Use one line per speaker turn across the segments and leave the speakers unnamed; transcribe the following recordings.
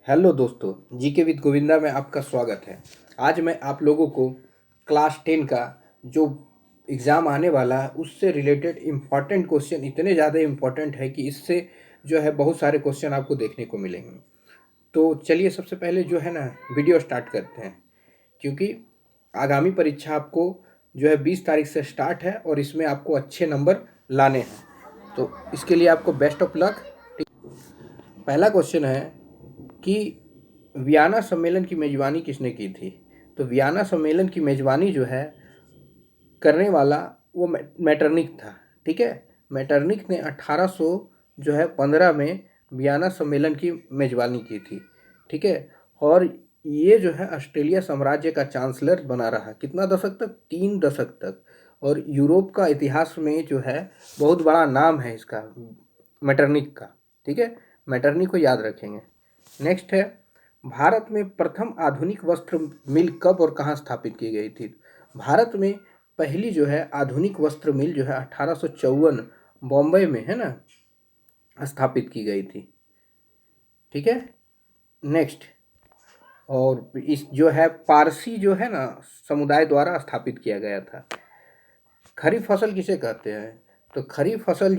Hello दोस्तों, GK with Govinda में आपका स्वागत है। आज मैं आप लोगों को क्लास 10 का जो एग्ज़ाम आने वाला है उससे रिलेटेड इम्पॉर्टेंट क्वेश्चन, इतने ज़्यादा इम्पॉर्टेंट है कि इससे जो है बहुत सारे क्वेश्चन आपको देखने को मिलेंगे। तो चलिए सबसे पहले जो है ना वीडियो स्टार्ट करते हैं, क्योंकि आगामी परीक्षा आपको जो है 20 तारीख से स्टार्ट है और इसमें आपको अच्छे नंबर लाने हैं। तो इसके लिए आपको बेस्ट ऑफ लक। पहला क्वेश्चन है कि वियना सम्मेलन की मेज़बानी किसने की थी। तो वियना सम्मेलन की मेज़बानी जो है करने वाला वो मैटरनिक था। ठीक है, मैटरनिक ने 1815 में वियना सम्मेलन की मेज़बानी की थी। ठीक है, और ये जो है ऑस्ट्रेलिया साम्राज्य का चांसलर बना रहा कितना दशक तक, 3 दशक तक। और यूरोप का इतिहास में जो है बहुत बड़ा नाम है इसका, मैटरनिक का। ठीक है, मैटरनिक को याद रखेंगे। नेक्स्ट है, भारत में प्रथम आधुनिक वस्त्र मिल कब और कहाँ स्थापित की गई थी। भारत में पहली जो है आधुनिक वस्त्र मिल जो है 1854 बॉम्बे में है ना स्थापित की गई थी। ठीक है, नेक्स्ट, और इस जो है पारसी जो है ना समुदाय द्वारा स्थापित किया गया था। खरीफ फसल किसे कहते हैं। तो खरीफ फसल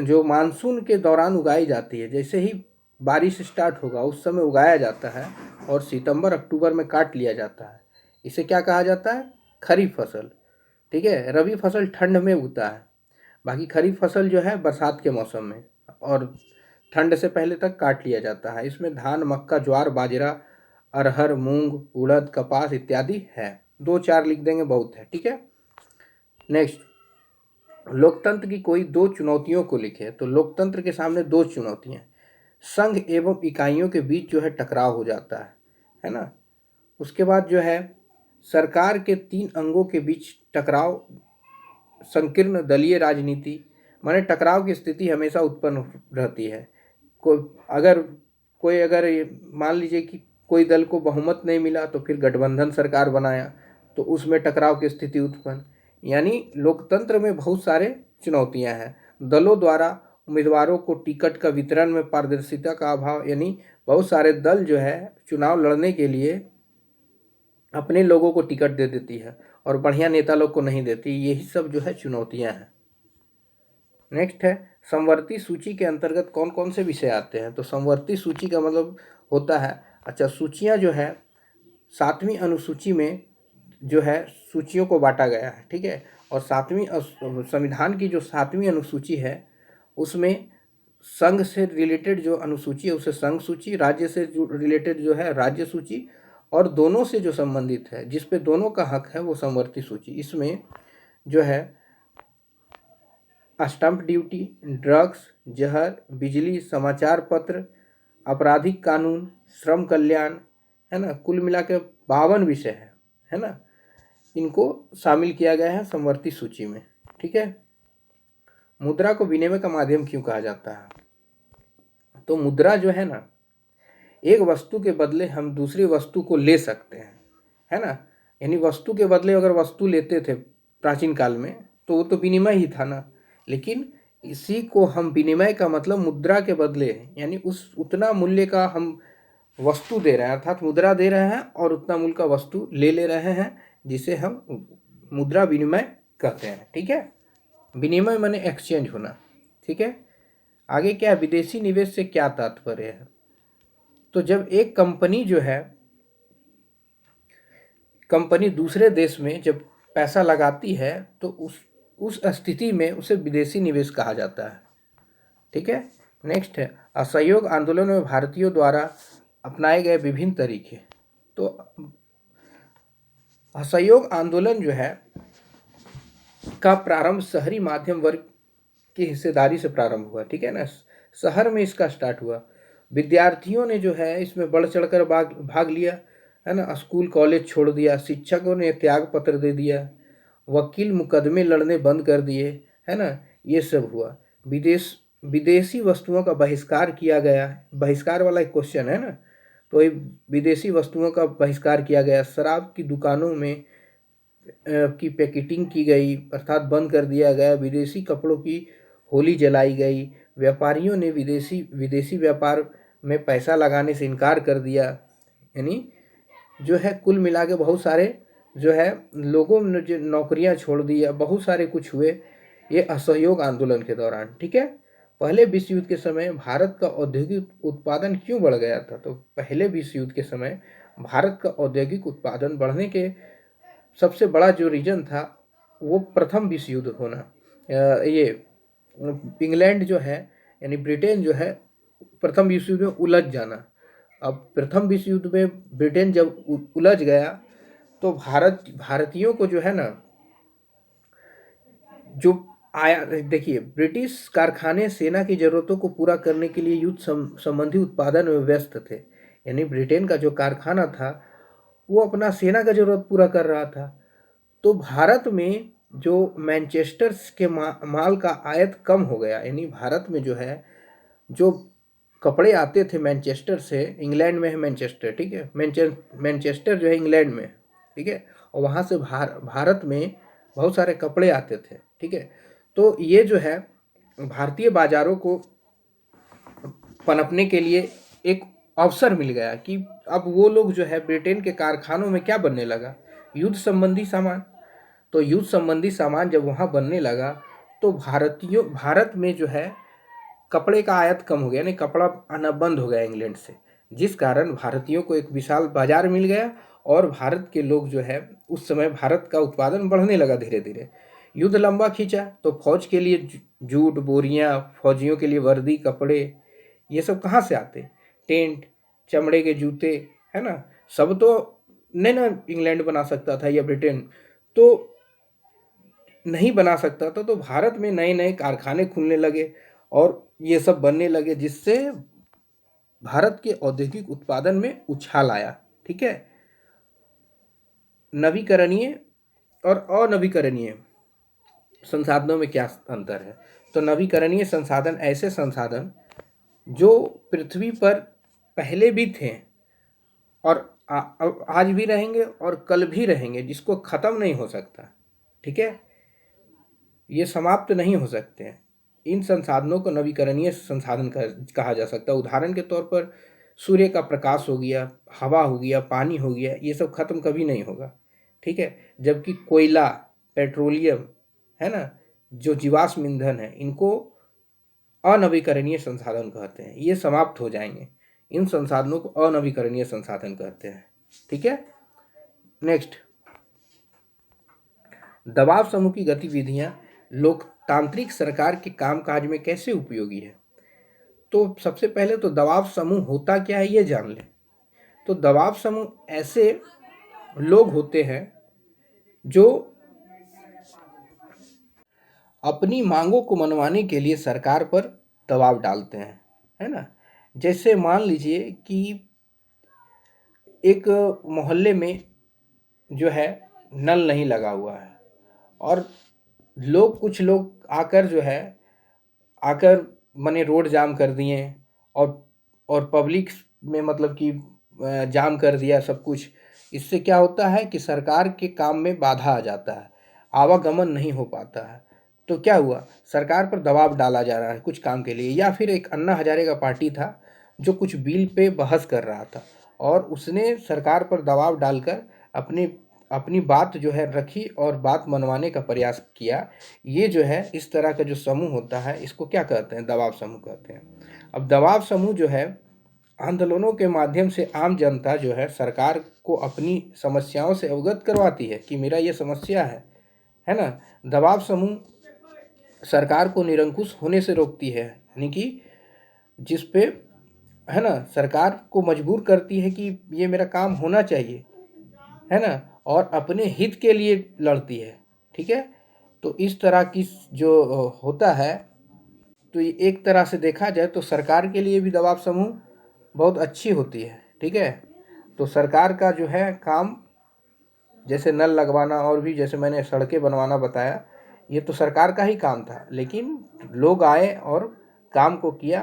जो मानसून के दौरान उगाई जाती है, जैसे ही बारिश स्टार्ट होगा उस समय उगाया जाता है और सितंबर अक्टूबर में काट लिया जाता है। इसे क्या कहा जाता है, खरीफ फसल। ठीक है, रबी फसल ठंड में उगता है, बाकी खरीफ फसल जो है बरसात के मौसम में और ठंड से पहले तक काट लिया जाता है। इसमें धान, मक्का, ज्वार, बाजरा, अरहर, मूंग, उड़द, कपास इत्यादि है। 2-4 लिख देंगे बहुत है। ठीक है, नेक्स्ट, लोकतंत्र की कोई 2 चुनौतियों को लिखे। तो लोकतंत्र के सामने 2 चुनौतियां, संघ एवं इकाइयों के बीच जो है टकराव हो जाता है ना। उसके बाद जो है सरकार के 3 अंगों के बीच टकराव, संकीर्ण दलीय राजनीति, माने टकराव की स्थिति हमेशा उत्पन्न रहती है। कोई अगर मान लीजिए कि कोई दल को बहुमत नहीं मिला तो फिर गठबंधन सरकार बनाया तो उसमें टकराव की स्थिति उत्पन्न। यानी लोकतंत्र में बहुत सारे चुनौतियां हैं। दलों द्वारा उम्मीदवारों को टिकट का वितरण में पारदर्शिता का अभाव, यानी बहुत सारे दल जो है चुनाव लड़ने के लिए अपने लोगों को टिकट दे देती है और बढ़िया नेता लोग को नहीं देती। यही सब जो है चुनौतियां हैं। नेक्स्ट है, समवर्ती सूची के अंतर्गत कौन कौन से विषय आते हैं। तो समवर्ती सूची का मतलब होता है, अच्छा सूचियां जो है 7वीं अनुसूची में जो है सूचियों को बांटा गया है। ठीक है, और संविधान की जो 7वीं अनुसूची है उसमें संघ से रिलेटेड जो अनुसूची है उसे संघ सूची, राज्य से जो रिलेटेड जो है राज्य सूची, और दोनों से जो संबंधित है जिस पे दोनों का हक है वो समवर्ती सूची। इसमें जो है स्टंप ड्यूटी, ड्रग्स, जहर, बिजली, समाचार पत्र, आपराधिक कानून, श्रम कल्याण, है ना, कुल मिला के 52 विषय है ना, इनको शामिल किया गया है समवर्ती सूची में। ठीक है, मुद्रा को विनिमय का माध्यम क्यों कहा जाता है। तो मुद्रा जो है ना, एक वस्तु के बदले हम दूसरी वस्तु को ले सकते हैं, है ना। यानी वस्तु के बदले अगर वस्तु लेते थे प्राचीन काल में तो वो तो विनिमय ही था ना, लेकिन इसी को हम विनिमय का मतलब मुद्रा के बदले, यानी उस उतना मूल्य का हम वस्तु दे रहे हैं, अर्थात मुद्रा दे रहे हैं और उतना मूल्य का वस्तु ले रहे हैं, जिसे हम मुद्रा विनिमय कहते हैं। ठीक है, विनिमय माने एक्सचेंज होना। ठीक है, आगे क्या है, विदेशी निवेश से क्या तात्पर्य है। तो जब एक कंपनी जो है, कंपनी दूसरे देश में जब पैसा लगाती है तो उस स्थिति में उसे विदेशी निवेश कहा जाता है। ठीक है, नेक्स्ट है, असहयोग आंदोलन में भारतीयों द्वारा अपनाए गए विभिन्न तरीके। तो असहयोग आंदोलन जो है का प्रारंभ शहरी माध्यम वर्ग की हिस्सेदारी से प्रारंभ हुआ। ठीक है ना, शहर में इसका स्टार्ट हुआ। विद्यार्थियों ने जो है इसमें बढ़ चढ़कर भाग लिया, है ना। स्कूल कॉलेज छोड़ दिया, शिक्षकों ने त्याग पत्र दे दिया, वकील मुकदमे लड़ने बंद कर दिए, है ना, ये सब हुआ। विदेशी वस्तुओं का बहिष्कार किया गया। बहिष्कार वाला एक क्वेश्चन है ना, तो ये विदेशी वस्तुओं का बहिष्कार किया गया। शराब की दुकानों में की पैकेटिंग की गई, अर्थात बंद कर दिया गया। विदेशी कपड़ों की होली जलाई गई। व्यापारियों ने विदेशी व्यापार में पैसा लगाने से इनकार कर दिया। यानी जो है कुल मिला के बहुत सारे जो है लोगों ने जो नौकरियां छोड़ दी या बहुत सारे कुछ हुए ये असहयोग आंदोलन के दौरान। ठीक है, पहले विश्व युद्ध के समय भारत का औद्योगिक उत्पादन क्यों बढ़ गया था? तो पहले विश्व युद्ध के समय भारत का औद्योगिक उत्पादन बढ़ने के सबसे बड़ा जो रीजन था वो प्रथम विश्व युद्ध होना। ये इंग्लैंड जो है यानी ब्रिटेन जो है प्रथम विश्व युद्ध में उलझ जाना। अब प्रथम विश्व युद्ध में ब्रिटेन जब उलझ गया तो भारतीयों को जो है ना जो आया, देखिए ब्रिटिश कारखाने सेना की जरूरतों को पूरा करने के लिए युद्ध संबंधी उत्पादन में व्यस्त थे। यानी ब्रिटेन का जो कारखाना था वो अपना सेना का जरूरत पूरा कर रहा था। तो भारत में जो मैनचेस्टर के माल का आयात कम हो गया। यानी भारत में जो है जो कपड़े आते थे मैनचेस्टर से, इंग्लैंड में है मैनचेस्टर, ठीक है, मैनचेस्टर जो है इंग्लैंड में, ठीक है, और वहाँ से भारत में बहुत सारे कपड़े आते थे। ठीक है, तो ये जो है भारतीय बाजारों को पनपने के लिए एक अवसर मिल गया कि अब वो लोग जो है ब्रिटेन के कारखानों में क्या बनने लगा, युद्ध संबंधी सामान। तो युद्ध संबंधी सामान जब वहाँ बनने लगा तो भारत में जो है कपड़े का आयात कम हो गया, यानी कपड़ा आना बंद हो गया इंग्लैंड से, जिस कारण भारतीयों को एक विशाल बाजार मिल गया और भारत के लोग जो है उस समय भारत का उत्पादन बढ़ने लगा धीरे धीरे। युद्ध लंबा खींचा तो फौज के लिए जूट, बोरियां, फौजियों के लिए वर्दी, कपड़े, ये सब कहाँ से आते? टेंट, चमड़े के जूते, है ना, सब तो नहीं ना इंग्लैंड बना सकता था या ब्रिटेन तो नहीं बना सकता था। तो भारत में नए नए कारखाने खुलने लगे और ये सब बनने लगे, जिससे भारत के औद्योगिक उत्पादन में उछाल आया। ठीक है, नवीकरणीय और अनवीकरणीय संसाधनों में क्या अंतर है? तो नवीकरणीय संसाधन ऐसे संसाधन जो पृथ्वी पर पहले भी थे और आज भी रहेंगे और कल भी रहेंगे, जिसको खत्म नहीं हो सकता। ठीक है, ये समाप्त नहीं हो सकते हैं। इन संसाधनों को नवीकरणीय संसाधन कहा जा सकता है। उदाहरण के तौर पर सूर्य का प्रकाश हो गया, हवा हो गया, पानी हो गया, ये सब खत्म कभी नहीं होगा। ठीक है, जबकि कोयला, पेट्रोलियम, है ना, जो जीवाश्म ईंधन है, इनको अनवीकरणीय संसाधन कहते हैं, ये समाप्त हो जाएंगे। इन संसाधनों को अनवीकरणीय संसाधन कहते हैं। ठीक है, नेक्स्ट, दबाव समूह की गतिविधियां लोकतांत्रिक सरकार के कामकाज में कैसे उपयोगी है? तो सबसे पहले तो दबाव समूह होता क्या है ये जान लें। तो दबाव समूह ऐसे लोग होते हैं जो अपनी मांगों को मनवाने के लिए सरकार पर दबाव डालते हैं, है ना। जैसे मान लीजिए कि एक मोहल्ले में जो है नल नहीं लगा हुआ है और कुछ लोग आकर जो है आकर माने रोड जाम कर दिए और पब्लिक में मतलब कि जाम कर दिया सब कुछ। इससे क्या होता है कि सरकार के काम में बाधा आ जाता है, आवागमन नहीं हो पाता है। तो क्या हुआ, सरकार पर दबाव डाला जा रहा है कुछ काम के लिए। या फिर एक अन्ना हजारे का पार्टी था जो कुछ बिल पे बहस कर रहा था और उसने सरकार पर दबाव डालकर अपनी अपनी बात जो है रखी और बात मनवाने का प्रयास किया। ये जो है इस तरह का जो समूह होता है इसको क्या कहते हैं? दबाव समूह कहते हैं। अब दबाव समूह जो है आंदोलनों के माध्यम से आम जनता जो है सरकार को अपनी समस्याओं से अवगत करवाती है कि मेरा ये समस्या है ना। दबाव समूह सरकार को निरंकुश होने से रोकती है, यानी कि जिस पे है ना सरकार को मजबूर करती है कि ये मेरा काम होना चाहिए, है ना, और अपने हित के लिए लड़ती है। ठीक है, तो इस तरह की जो होता है, तो ये एक तरह से देखा जाए तो सरकार के लिए भी दबाव समूह बहुत अच्छी होती है। ठीक है, तो सरकार का जो है काम जैसे नल लगवाना और भी जैसे मैंने सड़कें बनवाना बताया, ये तो सरकार का ही काम था, लेकिन लोग आए और काम को किया,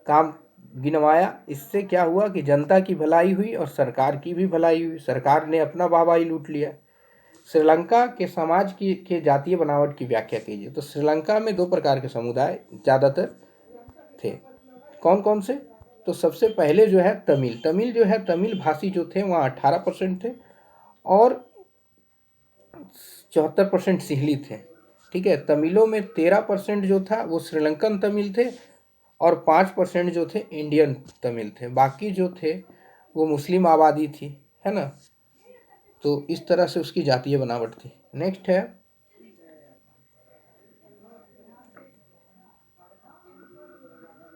काम गिनवाया। इससे क्या हुआ कि जनता की भलाई हुई और सरकार की भी भलाई हुई। सरकार ने अपना वाहवाही लूट लिया। श्रीलंका के समाज की के जातीय बनावट की व्याख्या कीजिए। तो श्रीलंका में दो प्रकार के समुदाय ज़्यादातर थे। कौन कौन से? तो सबसे पहले जो है तमिल तमिल जो है तमिल भाषी जो थे वहाँ 18% थे और 74% सिंहली थे। ठीक है, तमिलों में 13% जो था वो श्रीलंकन तमिल थे और 5% जो थे इंडियन तमिल थे। बाकी जो थे वो मुस्लिम आबादी थी, है ना। तो इस तरह से उसकी जातीय बनावट थी। नेक्स्ट है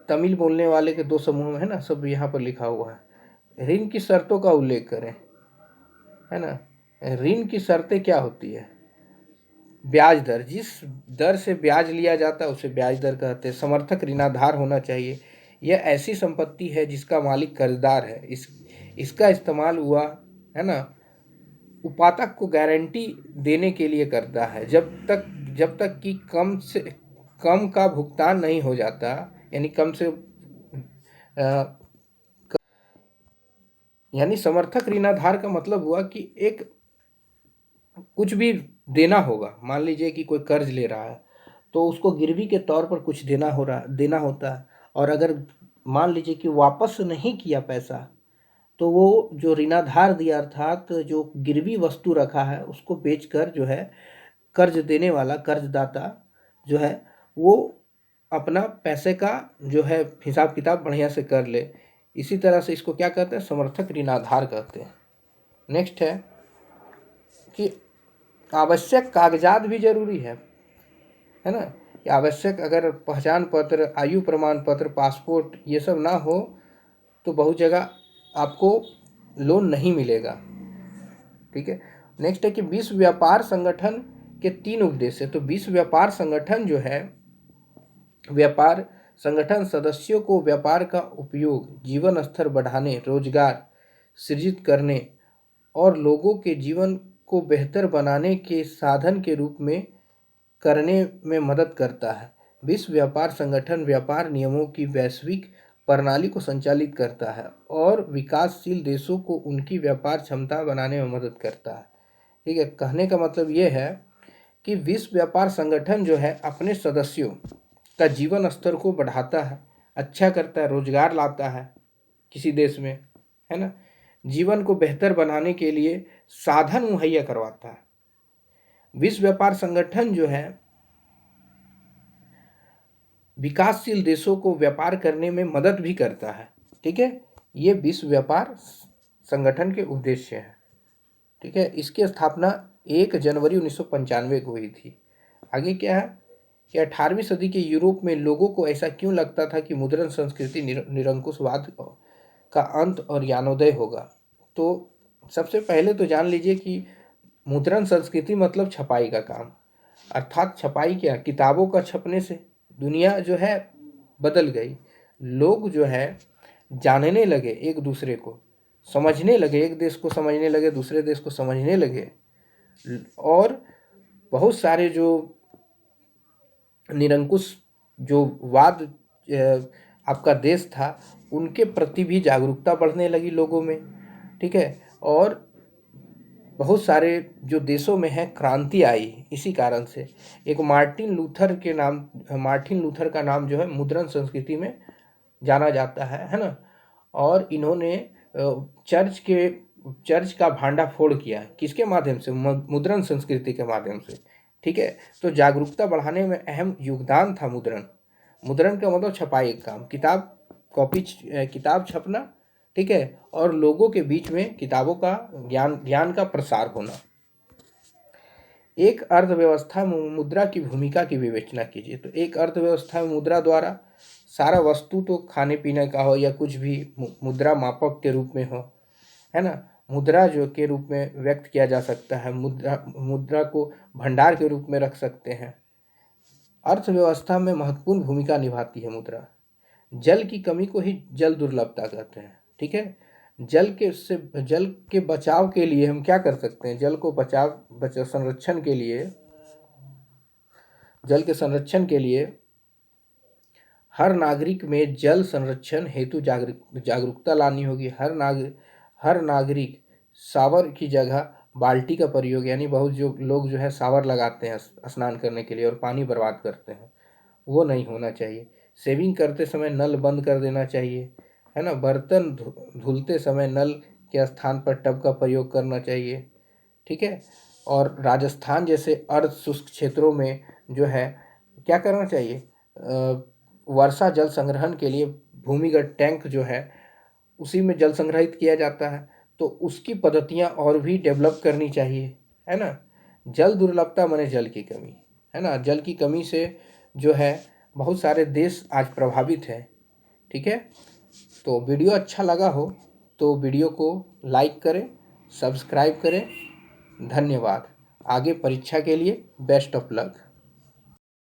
तमिल बोलने वाले के दो समूह है ना, सब यहाँ पर लिखा हुआ है। ऋण की शर्तों का उल्लेख करें, है ना। ऋण की शर्तें क्या होती है? ब्याज दर, जिस दर से ब्याज लिया जाता है उसे ब्याज दर कहते हैं। समर्थक ऋणाधार होना चाहिए। यह ऐसी संपत्ति है जिसका मालिक कर्जदार है। इसका इस्तेमाल हुआ, है ना, उपातक को गारंटी देने के लिए करता है। जब तक कि कम से कम का भुगतान नहीं हो जाता, यानी कम से यानी समर्थक ऋणाधार का मतलब हुआ कि एक कुछ भी देना होगा। मान लीजिए कि कोई कर्ज ले रहा है तो उसको गिरवी के तौर पर कुछ देना होता है। और अगर मान लीजिए कि वापस नहीं किया पैसा, तो वो जो ऋणाधार दिया अर्थात जो गिरवी वस्तु रखा है उसको बेचकर जो है कर्ज देने वाला कर्जदाता जो है वो अपना पैसे का जो है हिसाब किताब बढ़िया से कर ले। इसी तरह से इसको क्या कहते हैं? समर्थक ऋणाधार कहते हैं। नेक्स्ट है कि आवश्यक कागजात भी जरूरी है ना। कि आवश्यक अगर पहचान पत्र, आयु प्रमाण पत्र, पासपोर्ट ये सब ना हो तो बहुत जगह आपको लोन नहीं मिलेगा। ठीक है। नेक्स्ट है कि विश्व व्यापार संगठन के 3 उद्देश्य। तो विश्व व्यापार संगठन जो है, व्यापार संगठन सदस्यों को व्यापार का उपयोग जीवन स्तर बढ़ाने, रोजगार सृजित करने और लोगों के जीवन को बेहतर बनाने के साधन के रूप में करने में मदद करता है। विश्व व्यापार संगठन व्यापार नियमों की वैश्विक प्रणाली को संचालित करता है और विकासशील देशों को उनकी व्यापार क्षमता बनाने में मदद करता है। ठीक है, कहने का मतलब ये है कि विश्व व्यापार संगठन जो है अपने सदस्यों का जीवन स्तर को बढ़ाता है, अच्छा करता है, रोजगार लाता है किसी देश में, है ना, जीवन को बेहतर बनाने के लिए साधन मुहैया करवाता है। विश्व व्यापार संगठन जो है विकासशील देशों को व्यापार करने में मदद भी करता है। ठीक है, ये विश्व व्यापार संगठन के उद्देश्य हैं। ठीक है, इसकी स्थापना 1 जनवरी 1995 को हुई थी। आगे क्या है कि 18वीं सदी के यूरोप में लोगों को ऐसा क्यों लगता था कि मुद्रण संस्कृति निरंकुशवाद का अंत और ज्ञानोदय होगा। तो सबसे पहले तो जान लीजिए कि मुद्रण संस्कृति मतलब छपाई का काम। अर्थात छपाई क्या, किताबों का छपने से दुनिया जो है बदल गई। लोग जो है जानने लगे, एक दूसरे को समझने लगे, एक देश को समझने लगे, दूसरे देश को समझने लगे। और बहुत सारे जो निरंकुश जो वाद आपका देश था उनके प्रति भी जागरूकता बढ़ने लगी लोगों में। ठीक है, और बहुत सारे जो देशों में है क्रांति आई इसी कारण से। एक मार्टिन लूथर का नाम जो है मुद्रण संस्कृति में जाना जाता है ना। और इन्होंने चर्च का भांडाफोड़ किया, किसके माध्यम से? मुद्रण संस्कृति के माध्यम से। ठीक है, तो जागरूकता बढ़ाने में अहम योगदान था मुद्रण। मुद्रण का मतलब छपाई का काम, किताब छपना। ठीक है, और लोगों के बीच में किताबों का ज्ञान का प्रसार होना। एक अर्थव्यवस्था में मुद्रा की भूमिका की विवेचना कीजिए। तो एक अर्थव्यवस्था में मुद्रा द्वारा सारा वस्तु, तो खाने पीने का हो या कुछ भी, मुद्रा मापक के रूप में हो, है ना, मुद्रा जो के रूप में व्यक्त किया जा सकता है। मुद्रा को भंडार के रूप में रख सकते हैं। अर्थव्यवस्था में महत्वपूर्ण भूमिका निभाती है मुद्रा। जल की कमी को ही जल दुर्लभता कहते हैं। ठीक है, जल के बचाव के लिए हम क्या कर सकते हैं? जल के संरक्षण के लिए हर नागरिक में जल संरक्षण हेतु जागरूकता लानी होगी। हर नागरिक शावर की जगह बाल्टी का प्रयोग, यानी बहुत जो लोग जो है शावर लगाते हैं स्नान करने के लिए और पानी बर्बाद करते हैं, वो नहीं होना चाहिए। सेविंग करते समय नल बंद कर देना चाहिए। है ना। बर्तन धुलते समय नल के स्थान पर टब का प्रयोग करना चाहिए, ठीक है। और राजस्थान जैसे अर्ध शुष्क क्षेत्रों में जो है क्या करना चाहिए, वर्षा जल संग्रहण के लिए भूमिगत टैंक जो है उसी में जल संग्रहित किया जाता है, तो उसकी पद्धतियाँ और भी डेवलप करनी चाहिए, है ना। जल दुर्लभता माने जल की कमी, है ना। जल की कमी से जो है बहुत सारे देश आज प्रभावित हैं, ठीक है। तो वीडियो अच्छा लगा हो तो वीडियो को लाइक करें, सब्सक्राइब करें। धन्यवाद। आगे परीक्षा के लिए बेस्ट ऑफ लक।